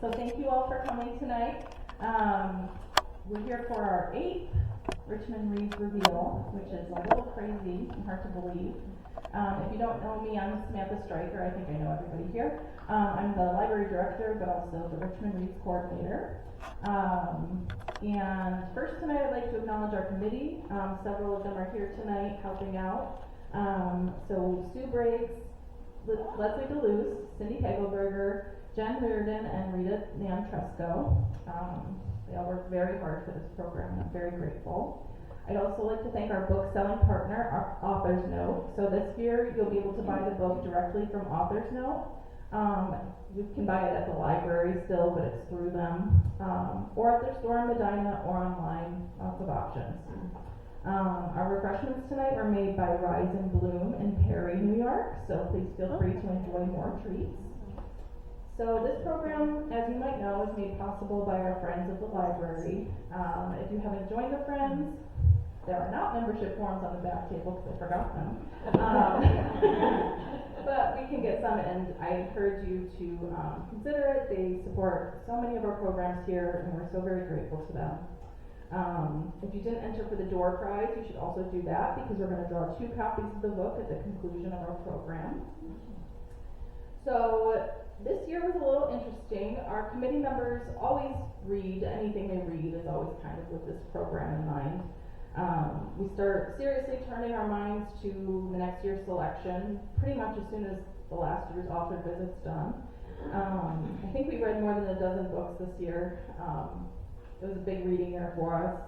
So thank you all for coming tonight. We're here for our 8th Richmond Reads Reveal, which is a little crazy and hard to believe. If you don't know me, I'm Samantha Stryker. I think I know everybody here. I'm the library director, but also the Richmond Reads coordinator. And first tonight, I'd like to acknowledge our committee. Several of them are here tonight helping out. So Sue Briggs, Leslie DeLuce, Cindy Hagelberger, Jen Reardon, and Rita Nantresco. They all work very hard for this program, and I'm very grateful. I'd also like to thank our book-selling partner, our Author's Note. So this year, you'll be able to buy the book directly from Author's Note. You can buy it at the library still, but it's through them. Or at their store in Medina or online, lots of options. Our refreshments tonight were made by Rise and Bloom in Perry, New York, so please feel free to enjoy more treats. So this program, as you might know, is made possible by our friends at the library. If you haven't joined the Friends, there are not membership forms on the back table because I forgot them. But we can get some, and I encourage you to consider it. They support so many of our programs here, and we're so very grateful to them. If you didn't enter for the door prize, you should also do that because we're going to draw 2 copies of the book at the conclusion of our program. So this year was a little interesting. Our committee members always read. Anything they read is always kind of with this program in mind. We start seriously turning our minds to the next year's selection pretty much as soon as the last year's author visit's done. I think we read more than a dozen books this year. It was a big reading year for us.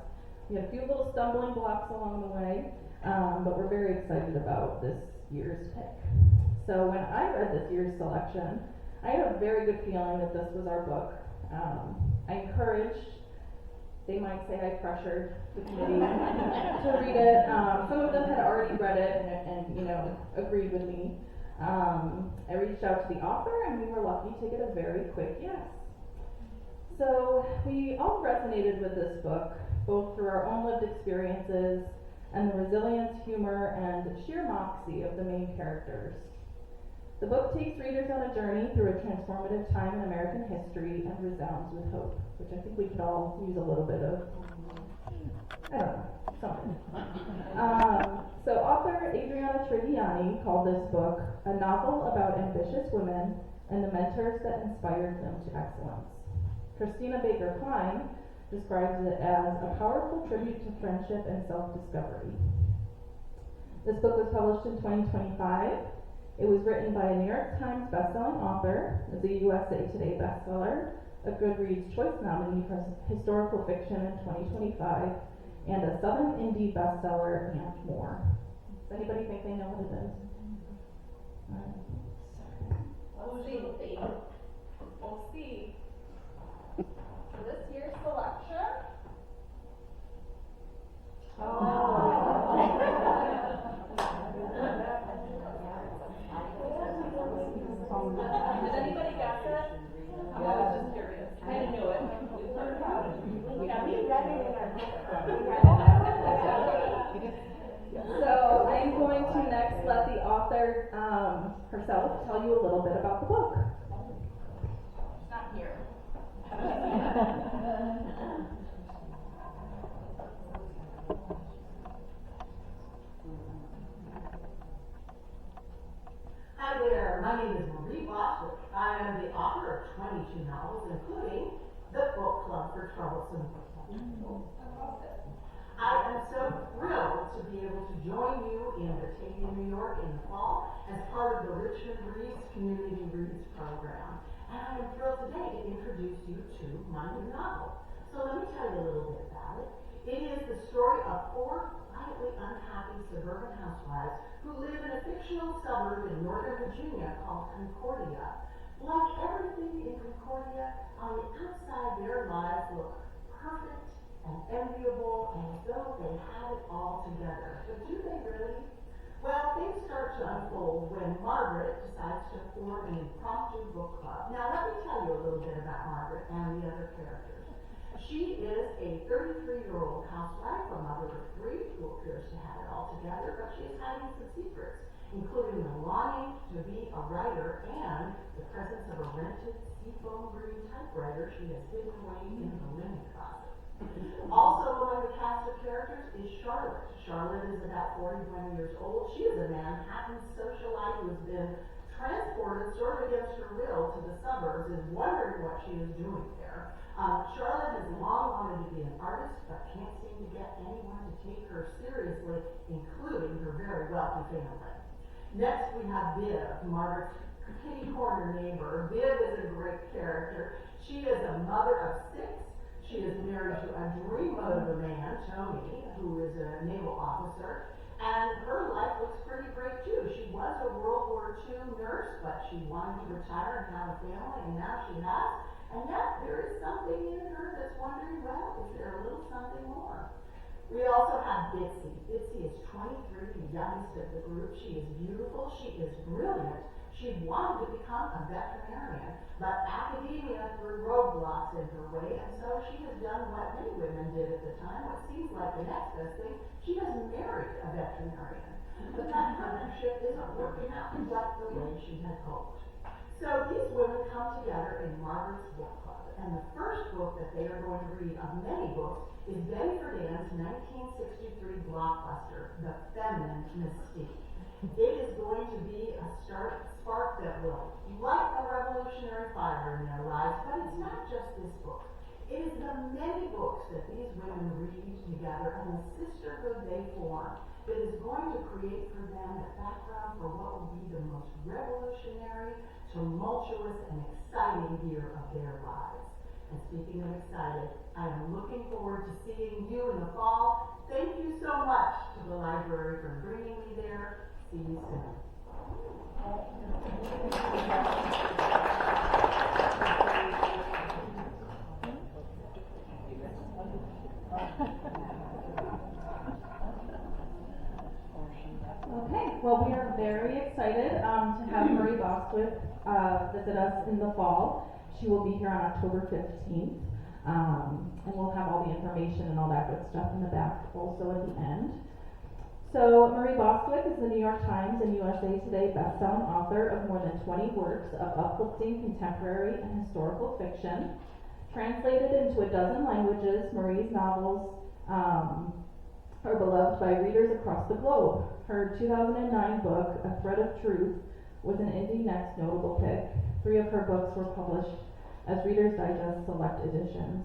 We had a few little stumbling blocks along the way, but we're very excited about this year's pick. So when I read this year's selection, I had a very good feeling that this was our book. I encouraged, they might say I pressured the committee to read it. Some of them had already read it and agreed with me. I reached out to the author and we were lucky to get a very quick yes. So we all resonated with this book, both through our own lived experiences and the resilience, humor, and sheer moxie of the main characters. The book takes readers on a journey through a transformative time in American history and resounds with hope, which I think we could all use a little bit of, I don't know, something. So author Adriana Triviani called this book a novel about ambitious women and the mentors that inspired them to excellence. Christina Baker Klein describes it as a powerful tribute to friendship and self-discovery. This book was published in 2025. It was written by a New York Times bestselling author, is a USA Today bestseller, a Goodreads Choice nominee for historical fiction in 2025, and a Southern Indie bestseller, and more. Does anybody think they know what it is? We'll see. We'll see. For this year's selection. Did anybody guess it? I was just curious. I knew it. Yeah, we read it in our book. So I am going to next let the author herself tell you a little bit about the book. She's not here. Hi there, my name is Marie Bostwick. I am the author of 22 novels, including the Book Club for Troublesome People. I am so thrilled to be able to join you in Batavia, New York in the fall as part of the Richmond Reads Community Reads program. And I am thrilled today to introduce you to my new novel. So let me tell you a little bit about it. It is the story of 4 quietly unhappy suburban housewives who live in a fictional suburb in Northern Virginia called Concordia. Like everything in Concordia, on the outside their lives look perfect and enviable and as though they had it all together. But do they really? Well, things start to unfold when Margaret decides to form an impromptu book club. Now, let me tell you a little bit about Margaret and the other characters. She is a 33-year-old housewife, a mother of 3, who appears to have it all together, but she is hiding some secrets. including the longing to be a writer and the presence of a rented seafoam green typewriter she has hidden away in the linen closet. Also among the cast of characters is Charlotte. Charlotte is about 41 years old. She is a Manhattan socialite who has been transported sort of against her will to the suburbs and wondering what she is doing there. Charlotte has long wanted to be an artist, but can't seem to get anyone to take her seriously, including her very wealthy family. Next, we have Viv, Margaret's kitty corner neighbor. Viv is a great character. She is a mother of 6. She is married to a dreamboat of a man, Tony, who is a naval officer, and her life looks pretty great too. She was a World War II nurse, but she wanted to retire and have a family, and now she has. And yet, there is something in her that's wondering, well, is there a little something more? We also have Bitsy. Bitsy is 23, the youngest of the group. She is beautiful. She is brilliant. She wanted to become a veterinarian, but academia threw roadblocks in her way, and so she has done what many women did at the time, what seems like the next best thing. She has married a veterinarian. But that partnership isn't working out quite the way she had hoped. So these women come together in Margaret's book club, and the first book that they are going to read of many books is Betty Friedan's 1963 blockbuster, The Feminine Mystique. It is going to be a spark that will light a revolutionary fire in their lives, but it's not just this book. It is the many books that these women read together and the sisterhood they form that is going to create for them the background for what will be the most revolutionary, tumultuous, and exciting year of their lives. And speaking of excited, I am looking forward to seeing you in the fall. Thank you so much to the library for bringing me there. See you soon. Okay, well, we are very excited to have Marie Bostwick visit us in the fall. She will be here on October 15th, and we'll have all the information and all that good stuff in the back also at the end. So, Marie Bostwick is the New York Times and USA Today best-selling author of more than 20 works of uplifting contemporary and historical fiction. Translated into a dozen languages, Marie's novels are beloved by readers across the globe. Her 2009 book, A Thread of Truth, was an Indie Next notable pick. 3 of her books were published as Reader's Digest Select Editions.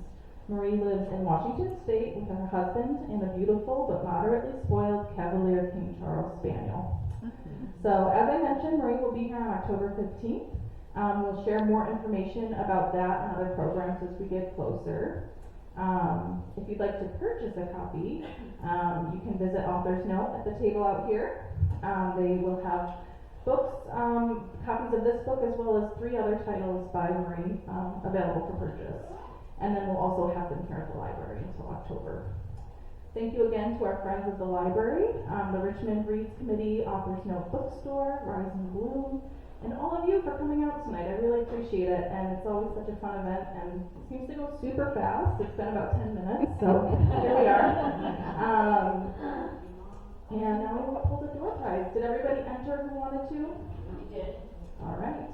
Marie lives in Washington State with her husband and a beautiful but moderately spoiled Cavalier King Charles Spaniel. So, as I mentioned, Marie will be here on October 15th. We'll share more information about that and other programs as we get closer. If you'd like to purchase a copy, you can visit Author's Note at the table out here. They will have books, copies of this book as well as 3 other titles by Marie available for purchase. And then we'll also have them here at the library until October. Thank you again to our friends at the library, the Richmond Reads Committee, Author's Note Bookstore, Rise and Bloom, and all of you for coming out tonight. I really appreciate it, and it's always such a fun event, and it seems to go super fast. It's been about 10 minutes, so here we are. And now we will pull the door prize. Did everybody enter who wanted to? We did. All right.